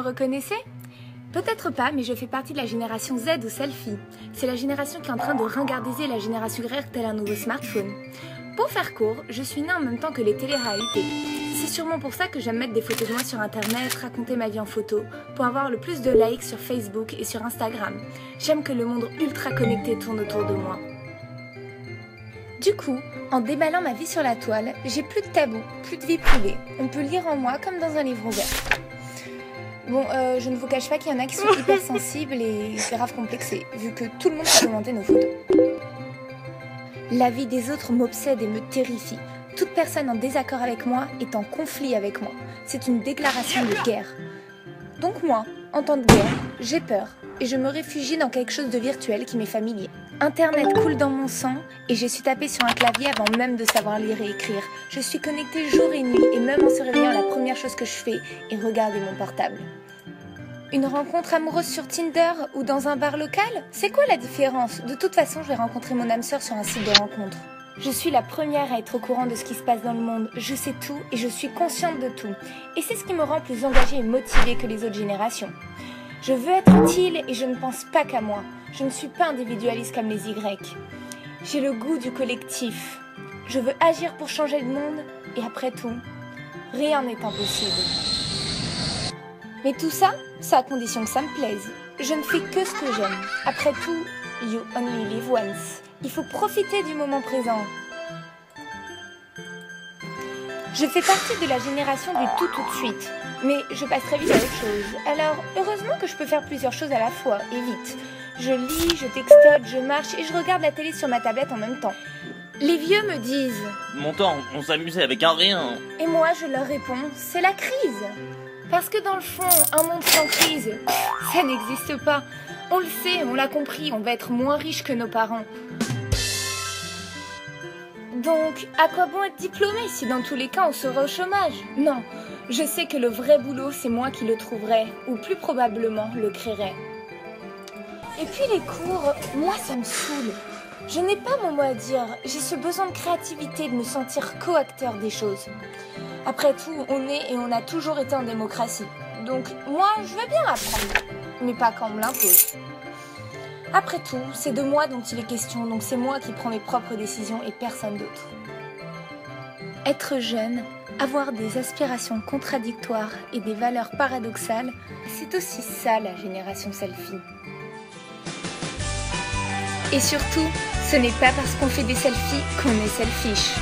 reconnaissez? Peut-être pas, mais je fais partie de la génération Z ou selfie. C'est la génération qui est en train de ringardiser la génération Y tel un nouveau smartphone. Pour faire court, je suis née en même temps que les téléréalités. C'est sûrement pour ça que j'aime mettre des photos de moi sur internet, raconter ma vie en photo, pour avoir le plus de likes sur Facebook et sur Instagram. J'aime que le monde ultra connecté tourne autour de moi. Du coup, en déballant ma vie sur la toile, j'ai plus de tabou, plus de vie privée. On peut lire en moi comme dans un livre ouvert. Bon, je ne vous cache pas qu'il y en a qui sont hypersensibles et grave complexés, vu que tout le monde peut commenter nos photos. La vie des autres m'obsède et me terrifie. Toute personne en désaccord avec moi est en conflit avec moi. C'est une déclaration de guerre. Donc moi, en temps de guerre, j'ai peur et je me réfugie dans quelque chose de virtuel qui m'est familier. Internet coule dans mon sang et je suis tapée sur un clavier avant même de savoir lire et écrire. Je suis connectée jour et nuit et même en se réveillant, la première chose que je fais est regarder mon portable. Une rencontre amoureuse sur Tinder ou dans un bar local? C'est quoi la différence? De toute façon, je vais rencontrer mon âme sœur sur un site de rencontre. Je suis la première à être au courant de ce qui se passe dans le monde. Je sais tout et je suis consciente de tout. Et c'est ce qui me rend plus engagée et motivée que les autres générations. Je veux être utile et je ne pense pas qu'à moi. Je ne suis pas individualiste comme les Y. J'ai le goût du collectif. Je veux agir pour changer le monde et après tout, rien n'est impossible. Mais tout ça, c'est à condition que ça me plaise. Je ne fais que ce que j'aime. Après tout, you only live once. Il faut profiter du moment présent. Je fais partie de la génération du tout de suite. Mais je passe très vite à autre chose. Alors, heureusement que je peux faire plusieurs choses à la fois, et vite. Je lis, je textote, je marche et je regarde la télé sur ma tablette en même temps. Les vieux me disent « Mon temps, on s'amusait avec un rien !» Et moi, je leur réponds « C'est la crise !» Parce que dans le fond, un monde sans crise, ça n'existe pas. On le sait, on l'a compris, on va être moins riche que nos parents. Donc, à quoi bon être diplômé si dans tous les cas on serait au chômage? Non, je sais que le vrai boulot, c'est moi qui le trouverai, ou plus probablement le créerai. Et puis les cours, moi ça me saoule. Je n'ai pas mon mot à dire, j'ai ce besoin de créativité, de me sentir co-acteur des choses. Après tout, on est et on a toujours été en démocratie. Donc moi, je veux bien apprendre, mais pas quand on me l'impose. Après tout, c'est de moi dont il est question, donc c'est moi qui prends mes propres décisions et personne d'autre. Être jeune, avoir des aspirations contradictoires et des valeurs paradoxales, c'est aussi ça la génération selfie. Et surtout, ce n'est pas parce qu'on fait des selfies qu'on est selfish.